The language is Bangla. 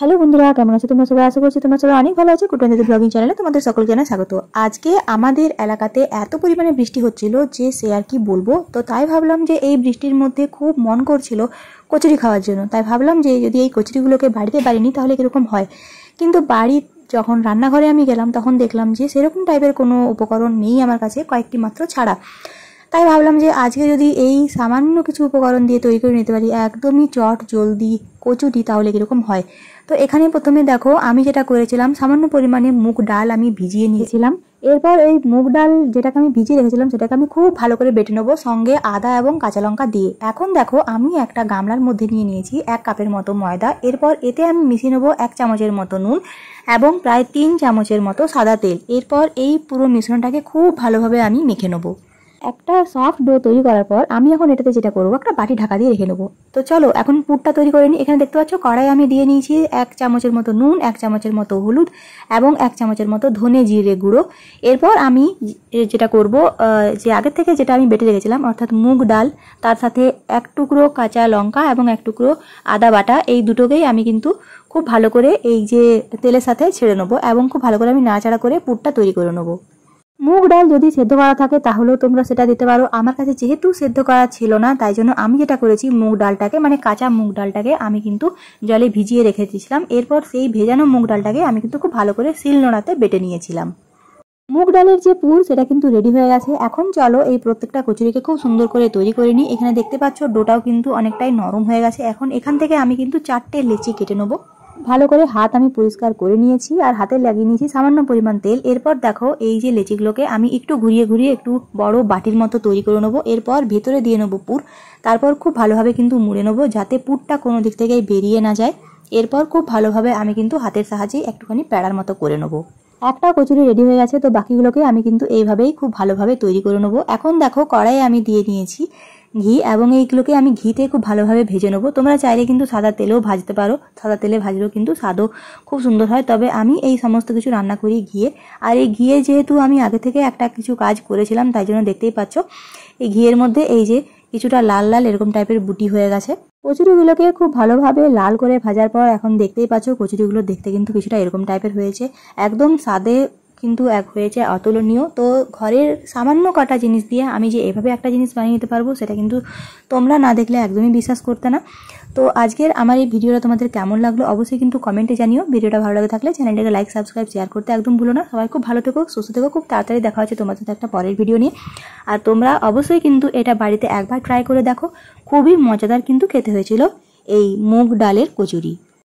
হ্যালো বন্ধুরা, কেমন আছো তোমরা সবাই? আশা করছি তোমরা সবাই অনেক ভালো আছো। কুটুম্বিদের ব্লগিং চ্যানেলে তোমাদের সকলকে জানাই স্বাগত। আজকে আমাদের এলাকাতে এত পরিমাণে বৃষ্টি হচ্ছিল যে সে আর কি বলবো। তো তাই ভাবলাম যে এই বৃষ্টির মধ্যে খুব মন করছিল কচুরি খাওয়ার জন্য। তাই ভাবলাম যে যদি এই কচুরিগুলোকে বাড়িতে বানিয়ে তাহলে কীরকম হয়। কিন্তু বাড়ির যখন রান্নাঘরে আমি গেলাম তখন দেখলাম যে সেরকম টাইপের কোনো উপকরণ নেই আমার কাছে, কয়েকটি মাত্র ছাড়া। তাই ভাবলাম যে আজকে যদি এই সামান্য কিছু উপকরণ দিয়ে তৈরি করে নিতে পারি একদমই চট জলদি কচুরি, তাহলে কীরকম হয়। তো এখানে প্রথমে দেখো আমি যেটা করেছিলাম, সামান্য পরিমাণে মুগ ডাল আমি ভিজিয়ে নিয়েছিলাম। এরপর এই মুগ ডাল যেটাকে আমি ভিজিয়ে রেখেছিলাম সেটাকে আমি খুব ভালো করে বেটে নেবো, সঙ্গে আদা এবং কাঁচা লঙ্কা দিয়ে। এখন দেখো আমি একটা গামলার মধ্যে নিয়ে নিয়েছি 1 কাপের মতো ময়দা। এরপর এতে আমি মিশিয়ে নেবো 1 চামচের মতো নুন এবং প্রায় 3 চামচের মতো সাদা তেল। এরপর এই পুরো মিশ্রণটাকে খুব ভালোভাবে আমি মেখে নেবো। একটা সফট ডো তৈরি করার পর আমি এখন এটাতে যেটা করবো, একটা বাটি ঢাকা দিয়ে রেখে নেবো। তো চলো এখন পুরটা তৈরি করে নিই। এখানে দেখতে পাচ্ছ কড়াই আমি দিয়ে নিয়েছি 1 চামচের মতো নুন, 1 চামচের মতো হলুদ এবং 1 চামচের মতো ধনে জিরে গুঁড়ো। এরপর আমি যেটা করব, যে আগের থেকে যেটা আমি বেটে রেখেছিলাম অর্থাৎ মুগ ডাল, তার সাথে 1 টুকরো কাঁচা লঙ্কা এবং 1 টুকরো আদা বাটা, এই দুটোকেই আমি কিন্তু খুব ভালো করে এই যে তেলের সাথে ছেড়ে নেবো এবং খুব ভালো করে আমি নাড়াচাড়া করে পুরটা তৈরি করে নেবো। মুগ ডাল যদি সেদ্ধ করা থাকে তাহলেও তোমরা সেটা দিতে পারো। আমার কাছে যেহেতু সেদ্ধ করা ছিল না তাই জন্য আমি যেটা করেছি, মুগ ডালটাকে মানে কাঁচা মুগ ডালটাকে আমি কিন্তু জলে ভিজিয়ে রেখে দিয়েছিলাম। এরপর সেই ভেজানো মুগ ডালটাকে আমি কিন্তু খুব ভালো করে শিলনোড়াতে বেটে নিয়েছিলাম। মুগ ডালের যে পুর সেটা কিন্তু রেডি হয়ে গেছে। এখন চলো এই প্রত্যেকটা কচুরিকে খুব সুন্দর করে তৈরি করে নিই। এখানে দেখতে পাচ্ছ ডোটাও কিন্তু অনেকটাই নরম হয়ে গেছে। এখন এখান থেকে আমি কিন্তু 4টে লেচি কেটে নেবো। ভালো করে হাত আমি পরিষ্কার করে নিয়েছি আর হাতে লাগিয়ে নিয়েছি সামান্য পরিমাণ তেল। এরপর দেখো এই যে লেচিগুলোকে আমি একটু ঘুরিয়ে ঘুরিয়ে একটু বড় বাটির মতো তৈরি করে নেবো। এরপর ভেতরে দিয়ে নেবো পুর। তারপর খুব ভালোভাবে কিন্তু মুড়ে নেবো যাতে পুরটা কোনো দিক থেকে বেরিয়ে না যায়। এরপর খুব ভালোভাবে আমি কিন্তু হাতের সাহায্যে একটুখানি প্যাড়ার মতো করে নেবো। একটা কচুরি রেডি হয়ে গেছে। তো বাকিগুলোকে আমি কিন্তু এইভাবেই খুব ভালোভাবে তৈরি করে নেবো। এখন দেখো কড়াইয়ে আমি দিয়ে নিয়েছি ঘি এবং এইগুলোকে আমি ঘিতে খুব ভালোভাবে ভেজে নেবো। তোমরা চাইলে কিন্তু সাদা তেলেও ভাজতে পারো, সাদা তেলে ভাজলেও কিন্তু স্বাদও খুব সুন্দর হয়। তবে আমি এই সমস্ত কিছু রান্না করি ঘিয়ে। আর এই ঘিয়ে যেহেতু আমি আগে থেকে একটা কিছু কাজ করেছিলাম তাই জন্য দেখতেই পাচ্ছ এই ঘিয়ের মধ্যে এই যে কিছুটা লাল লাল এরকম টাইপের বুটি হয়ে গেছে। কচুরিগুলোকে খুব ভালোভাবে লাল করে ভাজার পর এখন দেখতেই পাচ্ছ কচুরিগুলো দেখতে কিন্তু কিছুটা এরকম টাইপের হয়েছে। একদম স্বাদে কিন্তু হয়েছে অতুলনীয়। তো ঘরের সামান্য কাটা জিনিস দিয়ে আমি যে এভাবে একটা জিনিস বানিয়ে নিতে পারবো সেটা কিন্তু তোমরা না দেখলে একদমই বিশ্বাস করতে না। তো আজকের আমার এই ভিডিওটা তোমাদের কেমন লাগলো অবশ্যই কিন্তু কমেন্টে জানিও। ভিডিওটা ভালো লাগে থাকলে চ্যানেলটাকে লাইক সাবস্ক্রাইব শেয়ার করতে একদম ভুলো না। সবাই খুব ভালো থেকো, সুস্থ থেকো। খুব তাড়াতাড়ি দেখা হচ্ছে তোমার সাথে একটা পরের ভিডিও নিয়ে। আর তোমরা অবশ্যই কিন্তু এটা বাড়িতে একবার ট্রাই করে দেখো, খুবই মজাদার কিন্তু খেতে হয়েছিল এই মুগ ডালের কচুরি।